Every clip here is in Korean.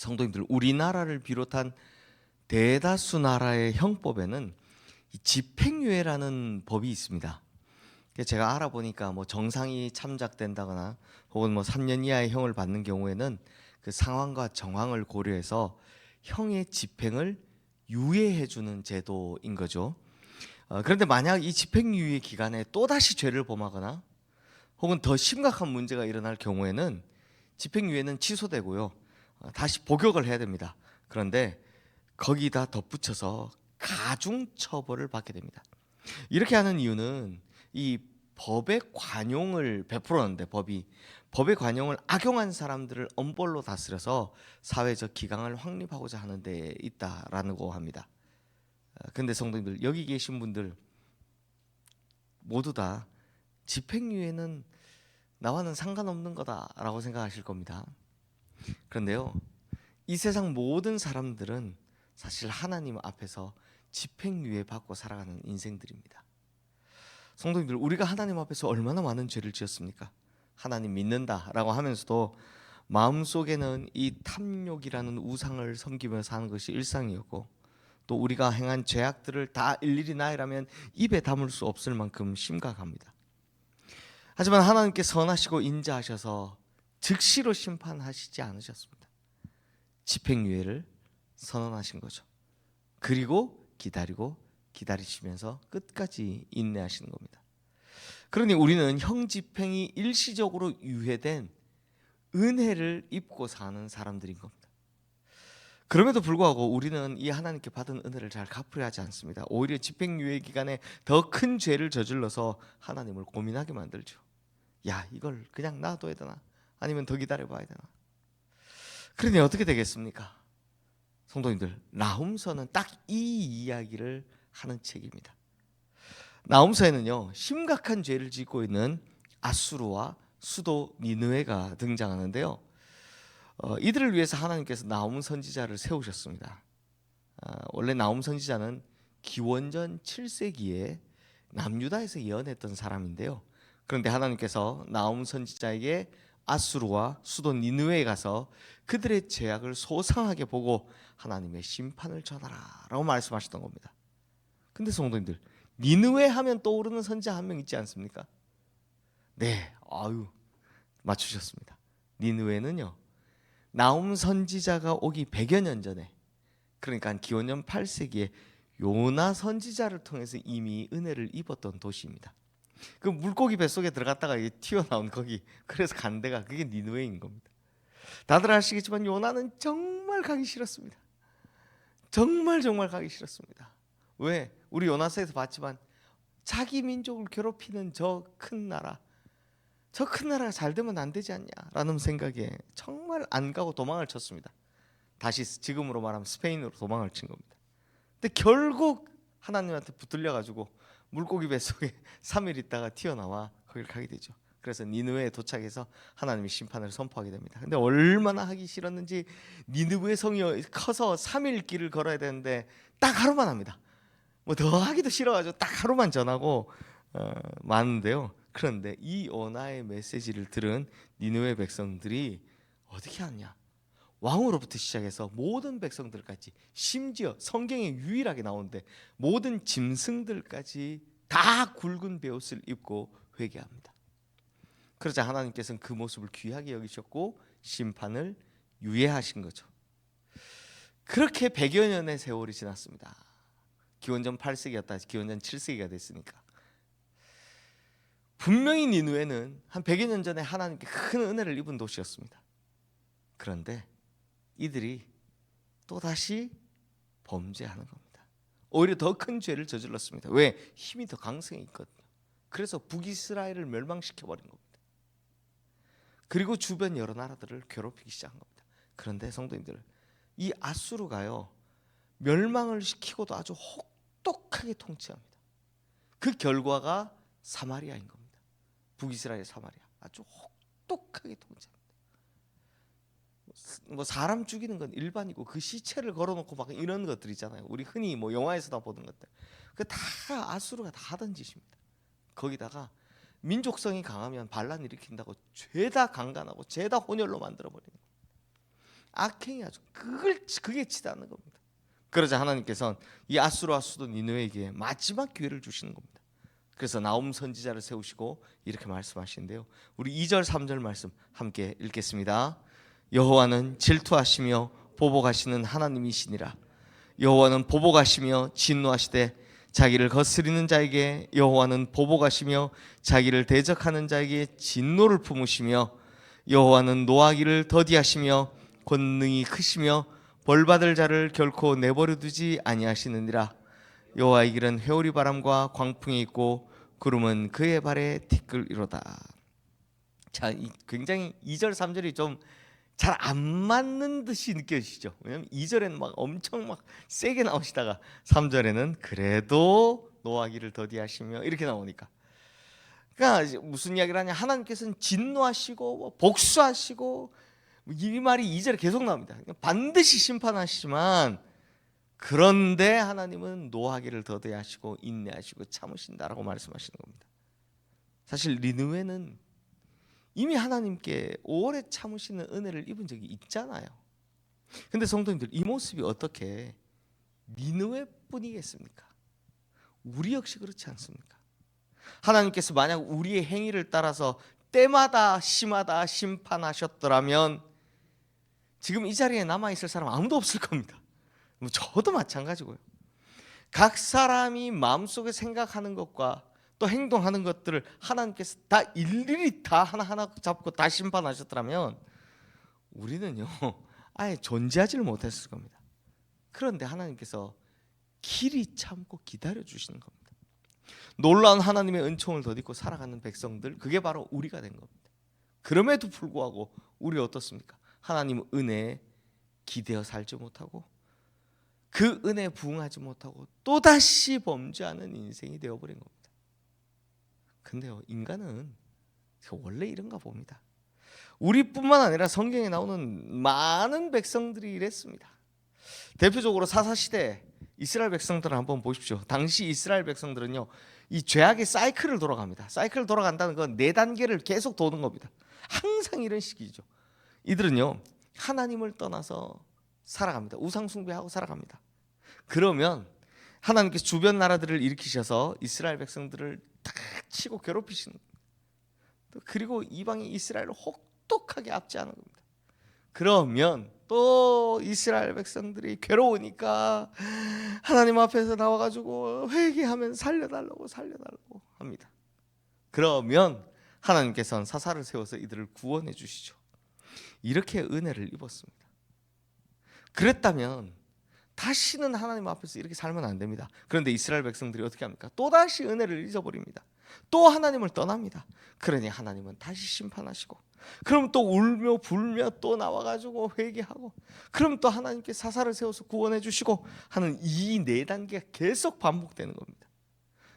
성도님들, 우리나라를 비롯한 대다수 나라의 형법에는 이 집행유예라는 법이 있습니다. 제가 알아보니까 뭐 정상이 참작된다거나 혹은 뭐 3년 이하의 형을 받는 경우에는 그 상황과 정황을 고려해서 형의 집행을 유예해 주는 제도인 거죠. 그런데 만약 이 집행유예 기간에 또다시 죄를 범하거나 혹은 더 심각한 문제가 일어날 경우에는 집행유예는 취소되고요. 다시 복역을 해야 됩니다. 그런데 거기다 덧붙여서 가중처벌을 받게 됩니다. 이렇게 하는 이유는 이 법의 관용을 베풀었는데 법의 관용을 악용한 사람들을 엄벌로 다스려서 사회적 기강을 확립하고자 하는 데 있다라고 합니다. 근데 성도님들, 여기 계신 분들 모두 다 집행유예는 나와는 상관없는 거다라고 생각하실 겁니다. 그런데요, 이 세상 모든 사람들은 사실 하나님 앞에서 집행유예 받고 살아가는 인생들입니다. 성도님들, 우리가 하나님 앞에서 얼마나 많은 죄를 지었습니까? 하나님 믿는다라고 하면서도 마음속에는 이 탐욕이라는 우상을 섬기며 사는 것이 일상이었고, 또 우리가 행한 죄악들을 다 일일이 나열하면 입에 담을 수 없을 만큼 심각합니다. 하지만 하나님께 선하시고 인자하셔서 즉시로 심판하시지 않으셨습니다. 집행유예를 선언하신 거죠. 그리고 기다리시면서 끝까지 인내하시는 겁니다. 그러니 우리는 형 집행이 일시적으로 유예된 은혜를 입고 사는 사람들인 겁니다. 그럼에도 불구하고 우리는 이 하나님께 받은 은혜를 잘 갚으려 하지 않습니다. 오히려 집행유예 기간에 더 큰 죄를 저질러서 하나님을 고민하게 만들죠. 야, 이걸 그냥 놔둬야 되나? 아니면 더 기다려봐야 되나? 그러니 어떻게 되겠습니까? 성도님들, 나훔서는 딱 이 이야기를 하는 책입니다. 나훔서에는요, 심각한 죄를 짓고 있는 아수르와 수도 니느웨가 등장하는데요, 이들을 위해서 하나님께서 나훔 선지자를 세우셨습니다. 원래 나훔 선지자는 기원전 7세기에 남유다에서 예언했던 사람인데요, 그런데 하나님께서 나훔 선지자에게 아수르와 수도 니느웨에 가서 그들의 죄악을 소상하게 보고 하나님의 심판을 전하라라고 말씀하셨던 겁니다. 근데 성도님들, 니느웨 하면 떠오르는 선지자 한 명 있지 않습니까? 네, 맞추셨습니다. 니느웨는요, 나훔 선지자가 오기 100여 년 전에, 그러니까 기원전 8세기에 요나 선지자를 통해서 이미 은혜를 입었던 도시입니다. 그 물고기 뱃속에 들어갔다가 튀어나온 거기, 그래서 간 데가 그게 니느웨인 겁니다. 다들 아시겠지만 요나는 정말 가기 싫었습니다. 정말 가기 싫었습니다. 왜? 우리 요나서에서 봤지만 자기 민족을 괴롭히는 저 큰 나라가 잘 되면 안 되지 않냐라는 생각에 정말 안 가고 도망을 쳤습니다. 다시 지금으로 말하면 스페인으로 도망을 친 겁니다. 근데 결국 하나님한테 붙들려 가지고 물고기 뱃속에 3일 있다가 튀어나와 거기를 가게 되죠. 그래서 니느웨에 도착해서 하나님의 심판을 선포하게 됩니다. 근데 얼마나 하기 싫었는지 니느웨 성이 커서 3일 길을 걸어야 되는데 딱 하루만 합니다. 뭐 더 하기도 싫어가지고 딱 하루만 전하고 마는데요. 그런데 이 요나의 메시지를 들은 니느웨 백성들이 어떻게 하느냐? 왕으로부터 시작해서 모든 백성들까지, 심지어 성경에 유일하게 나오는데 모든 짐승들까지 다 굵은 베옷을 입고 회개합니다. 그러자 하나님께서는 그 모습을 귀하게 여기셨고 심판을 유예하신 거죠. 그렇게 100여 년의 세월이 지났습니다. 기원전 8세기였다 기원전 7세기가 됐으니까. 분명히 니느웨는 한 100여 년 전에 하나님께 큰 은혜를 입은 도시였습니다. 그런데 이들이 또다시 범죄하는 겁니다. 오히려 더 큰 죄를 저질렀습니다. 왜? 힘이 더 강성해 있거든요. 그래서 북이스라엘을 멸망시켜버린 겁니다. 그리고 주변 여러 나라들을 괴롭히기 시작한 겁니다. 그런데 성도님들, 이 아수르가요, 멸망을 시키고도 아주 혹독하게 통치합니다. 그 결과가 사마리아인 겁니다. 북이스라엘 사마리아, 아주 혹독하게 통치합니다. 뭐 사람 죽이는 건 일반이고 그 시체를 걸어놓고 막 이런 것들 있잖아요. 우리 흔히 뭐 영화에서나 보는 것들, 그 다 아수르가 다 하던 짓입니다. 거기다가 민족성이 강하면 반란 일으킨다고 죄다 강간하고 죄다 혼혈로 만들어버리는 거예요. 악행이 아주 그게 치닫는 겁니다. 그러자 하나님께서는 이 아수르와 수도 니느웨에게 마지막 기회를 주시는 겁니다. 그래서 나움 선지자를 세우시고 이렇게 말씀하시는데요. 우리 2절 3절 말씀 함께 읽겠습니다. 여호와는 질투하시며 보복하시는 하나님이시니라. 여호와는 보복하시며 진노하시되 자기를 거스리는 자에게 여호와는 보복하시며 자기를 대적하는 자에게 진노를 품으시며 여호와는 노하기를 더디하시며 권능이 크시며 벌받을 자를 결코 내버려 두지 아니하시느니라. 여호와의 길은 회오리 바람과 광풍이 있고 구름은 그의 발에 티끌이로다. 자, 굉장히 2절 3절이 좀 잘 안 맞는 듯이 느껴지시죠? 왜냐면 2절에는 막 엄청 막 세게 나오시다가 3절에는 그래도 노하기를 더디하시며 이렇게 나오니까, 그러니까 무슨 이야기를 하냐, 하나님께서는 진노하시고 복수하시고 이 말이 2절에 계속 나옵니다. 반드시 심판하시지만 그런데 하나님은 노하기를 더디하시고 인내하시고 참으신다라고 말씀하시는 겁니다. 사실 니느웨는 이미 하나님께 오래 참으시는 은혜를 입은 적이 있잖아요. 근데 성도님들, 이 모습이 어떻게 니느웨뿐이겠습니까? 우리 역시 그렇지 않습니까? 하나님께서 만약 우리의 행위를 따라서 때마다 심하다 심판하셨더라면 지금 이 자리에 남아있을 사람 아무도 없을 겁니다. 저도 마찬가지고요. 각 사람이 마음속에 생각하는 것과 또 행동하는 것들을 하나님께서 다 일일이 다 하나하나 잡고 다 심판하셨더라면 우리는요 아예 존재하지를 못했을 겁니다. 그런데 하나님께서 길이 참고 기다려 주시는 겁니다. 놀라운 하나님의 은총을 덧입고 살아가는 백성들, 그게 바로 우리가 된 겁니다. 그럼에도 불구하고 우리 어떻습니까? 하나님 은혜에 기대어 살지 못하고 그 은혜에 부응하지 못하고 또다시 범죄하는 인생이 되어버린 겁니다. 근데요, 인간은 원래 이런가 봅니다. 우리뿐만 아니라 성경에 나오는 많은 백성들이 이랬습니다. 대표적으로 사사시대 이스라엘 백성들을 한번 보십시오. 당시 이스라엘 백성들은요, 이 죄악의 사이클을 돌아갑니다. 사이클을 돌아간다는 건 4단계를 계속 도는 겁니다. 항상 이런 식이죠. 이들은요 하나님을 떠나서 살아갑니다. 우상 숭배하고 살아갑니다. 그러면 하나님께서 주변 나라들을 일으키셔서 이스라엘 백성들을 탁 치고 괴롭히시는 겁니다. 그리고 이방인 이스라엘을 혹독하게 압제하는 겁니다. 그러면 또 이스라엘 백성들이 괴로우니까 하나님 앞에서 나와가지고 회개하면 살려달라고 합니다. 그러면 하나님께서는 사사를 세워서 이들을 구원해 주시죠. 이렇게 은혜를 입었습니다. 그랬다면 다시는 하나님 앞에서 이렇게 살면 안 됩니다. 그런데 이스라엘 백성들이 어떻게 합니까? 또다시 은혜를 잊어버립니다. 또 하나님을 떠납니다. 그러니 하나님은 다시 심판하시고, 그럼 또 울며 불며 또 나와가지고 회개하고, 그럼 또 하나님께 사사를 세워서 구원해 주시고 하는 이 4단계가 계속 반복되는 겁니다.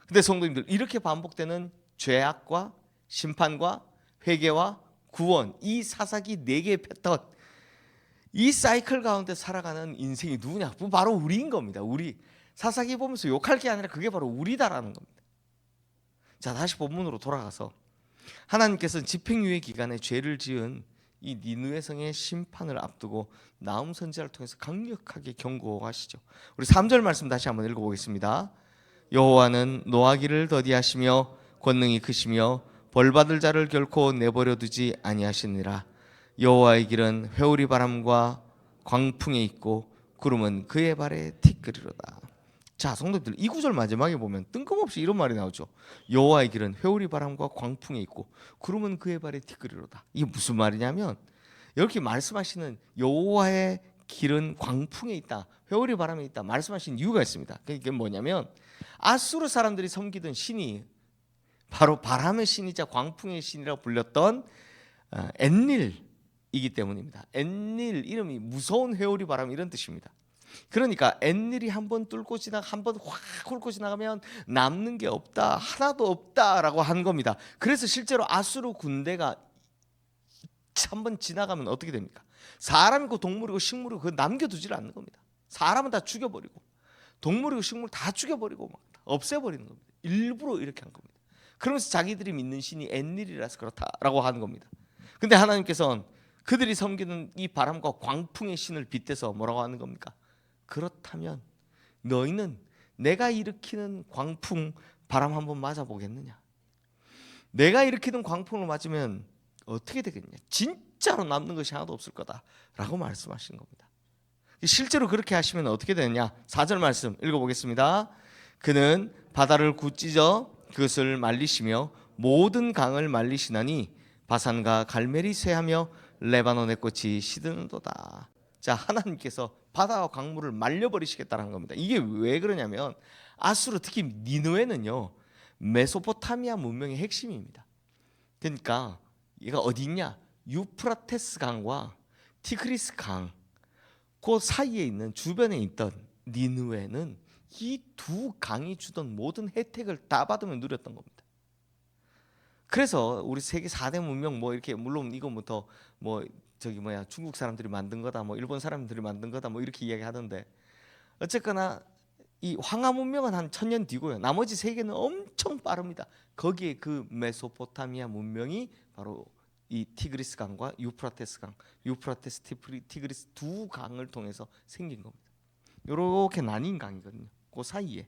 근데 성도님들, 이렇게 반복되는 죄악과 심판과 회개와 구원, 이 사사기 4개의 패턴, 이 사이클 가운데 살아가는 인생이 누구냐? 바로 우리인 겁니다. 우리. 사사기 보면서 욕할 게 아니라 그게 바로 우리다라는 겁니다. 자, 다시 본문으로 돌아가서 하나님께서는 집행유예 기간에 죄를 지은 이 니느웨 성의 심판을 앞두고 나훔 선지자를 통해서 강력하게 경고하시죠. 우리 3절 말씀 다시 한번 읽어보겠습니다. 여호와는 노하기를 더디하시며 권능이 크시며 벌받을 자를 결코 내버려 두지 아니하시니라. 여호와의 길은 회오리 바람과 광풍에 있고 구름은 그의 발에 티끌이로다. 자, 성도들, 이 구절 마지막에 보면 뜬금없이 이런 말이 나오죠. 여호와의 길은 회오리 바람과 광풍에 있고 구름은 그의 발에 티끌이로다. 이게 무슨 말이냐면, 이렇게 말씀하시는 여호와의 길은 광풍에 있다, 회오리 바람에 있다 말씀하신 이유가 있습니다. 그게 뭐냐면, 아수르 사람들이 섬기던 신이 바로 바람의 신이자 광풍의 신이라고 불렸던 엔릴이기 때문입니다. 엔릴, 이름이 무서운 회오리 바람 이런 뜻입니다. 그러니까 엔릴이 한번 뚫고 한번 확 훑고 지나가면 남는 게 없다, 하나도 없다라고 한 겁니다. 그래서 실제로 아수르 군대가 한번 지나가면 어떻게 됩니까? 사람이고 동물이고 식물이고 그거 남겨두질 않는 겁니다. 사람은 다 죽여버리고 동물이고 식물 다 죽여버리고 막 없애버리는 겁니다. 일부러 이렇게 한 겁니다. 그러면서 자기들이 믿는 신이 엔릴이라서 그렇다라고 하는 겁니다. 근데 하나님께서는 그들이 섬기는 이 바람과 광풍의 신을 빗대서 뭐라고 하는 겁니까? 그렇다면 너희는 내가 일으키는 광풍, 바람 한번 맞아보겠느냐? 내가 일으키는 광풍을 맞으면 어떻게 되겠냐? 진짜로 남는 것이 하나도 없을 거다라고 말씀하시는 겁니다. 실제로 그렇게 하시면 어떻게 되느냐? 4절 말씀 읽어보겠습니다. 그는 바다를 굳찢어 그것을 말리시며 모든 강을 말리시나니 바산과 갈멜이 쇠하며 레바논의 꽃이 시드는도다. 자, 하나님께서 바다와 강물을 말려버리시겠다는 겁니다. 이게 왜 그러냐면 아수르, 특히 니느웨는요 메소포타미아 문명의 핵심입니다. 그러니까 얘가 어디 있냐? 유프라테스 강과 티그리스 강 그 사이에 있는 주변에 있던 니느웨는 이 두 강이 주던 모든 혜택을 다 받으면 누렸던 겁니다. 그래서 우리 세계 4대 문명 뭐 이렇게 물론 이거부터 뭐 저기 뭐야 중국 사람들이 만든 거다 뭐 일본 사람들이 만든 거다 뭐 이렇게 이야기하던데 어쨌거나 이 황하 문명은 한 1000년 뒤고요. 나머지 세계는 엄청 빠릅니다. 거기에 그 메소포타미아 문명이 바로 이 티그리스 강과 유프라테스 강, 유프라테스 티그리스 두 강을 통해서 생긴 겁니다. 이렇게 나뉜 강이거든요. 그 사이에.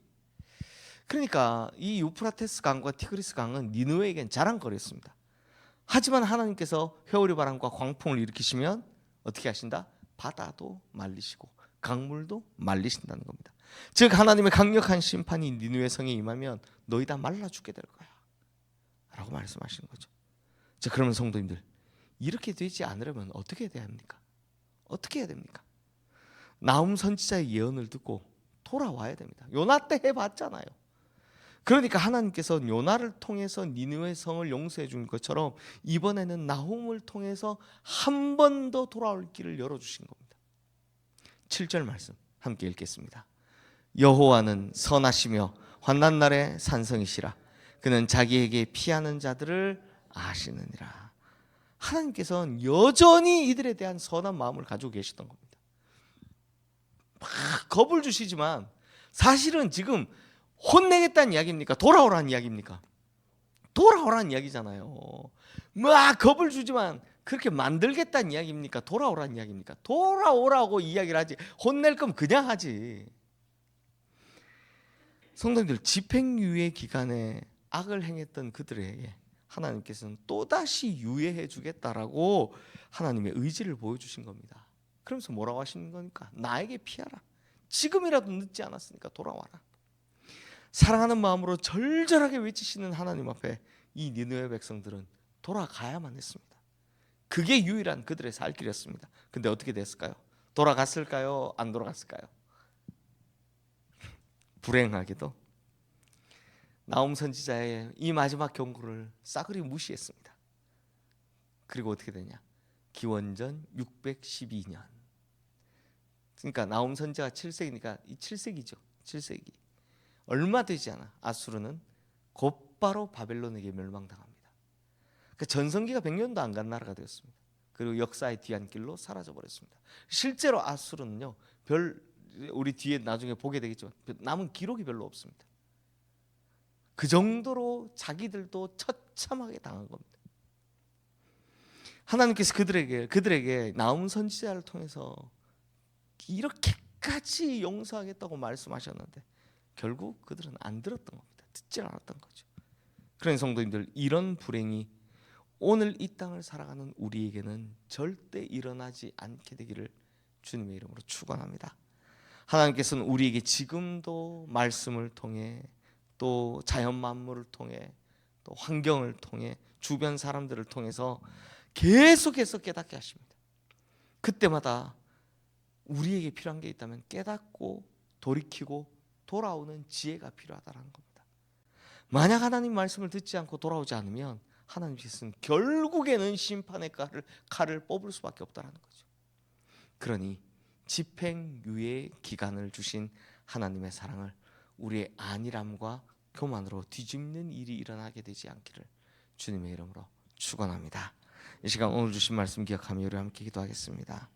그러니까 이 유프라테스 강과 티그리스 강은 니느웨에겐 자랑거리였습니다. 하지만 하나님께서 회오리 바람과 광풍을 일으키시면 어떻게 하신다? 바다도 말리시고 강물도 말리신다는 겁니다. 즉 하나님의 강력한 심판이 니느웨 성에 임하면 너희 다 말라 죽게 될 거야 라고 말씀하시는 거죠. 자, 그러면 성도님들 이렇게 되지 않으려면 어떻게 해야 합니까? 어떻게 해야 됩니까? 나훔 선지자의 예언을 듣고 돌아와야 됩니다. 요나 때 해봤잖아요. 그러니까 하나님께서 요나를 통해서 니느웨 성을 용서해 준 것처럼 이번에는 나훔을 통해서 한 번 더 돌아올 길을 열어주신 겁니다. 7절 말씀 함께 읽겠습니다. 여호와는 선하시며 환난 날에 산성이시라. 그는 자기에게 피하는 자들을 아시느니라. 하나님께서는 여전히 이들에 대한 선한 마음을 가지고 계시던 겁니다. 막 겁을 주시지만 사실은 지금 혼내겠다는 이야기입니까? 돌아오라는 이야기입니까? 돌아오라는 이야기잖아요. 막 겁을 주지만 그렇게 만들겠다는 이야기입니까? 돌아오라는 이야기입니까? 돌아오라고 이야기를 하지. 혼낼 거면 그냥 하지. 성도님들, 집행유예 기간에 악을 행했던 그들에게 하나님께서는 또다시 유예해 주겠다라고 하나님의 의지를 보여주신 겁니다. 그러면서 뭐라고 하시는 거니까? 나에게 피하라. 지금이라도 늦지 않았으니까 돌아와라. 사랑하는 마음으로 절절하게 외치시는 하나님 앞에 이 니느웨 백성들은 돌아가야만 했습니다. 그게 유일한 그들의 살 길이었습니다. 근데 어떻게 됐을까요? 돌아갔을까요? 안 돌아갔을까요? 불행하게도 나훔 선지자의 이 마지막 경고를 싸그리 무시했습니다. 그리고 어떻게 되냐? 기원전 612년. 그러니까 나훔 선지자가 7세기니까 이 7세기죠. 7세기. 얼마 되지 않아 아수르는 곧바로 바벨론에게 멸망당합니다. 그 전성기가 100년도 안 간 나라가 되었습니다. 그리고 역사의 뒤안길로 사라져 버렸습니다. 실제로 아수르는요, 우리 뒤에 나중에 보게 되겠지만 남은 기록이 별로 없습니다. 그 정도로 자기들도 처참하게 당한 겁니다. 하나님께서 그들에게 나훔 선지자를 통해서 이렇게까지 용서하겠다고 말씀하셨는데 결국 그들은 안 들었던 겁니다. 듣지 않았던 거죠. 그런 성도님들, 이런 불행이 오늘 이 땅을 살아가는 우리에게는 절대 일어나지 않게 되기를 주님의 이름으로 축원합니다. 하나님께서는 우리에게 지금도 말씀을 통해 또 자연 만물을 통해 또 환경을 통해 주변 사람들을 통해서 계속해서 깨닫게 하십니다. 그때마다 우리에게 필요한 게 있다면 깨닫고 돌이키고 돌아오는 지혜가 필요하다는 겁니다. 만약 하나님 말씀을 듣지 않고 돌아오지 않으면 하나님께서는 결국에는 심판의 칼을 뽑을 수밖에 없다는 거죠. 그러니 집행유예 기간을 주신 하나님의 사랑을 우리의 안일함과 교만으로 뒤집는 일이 일어나게 되지 않기를 주님의 이름으로 축원합니다. 이 시간 오늘 주신 말씀 기억하며 우리 함께 기도하겠습니다.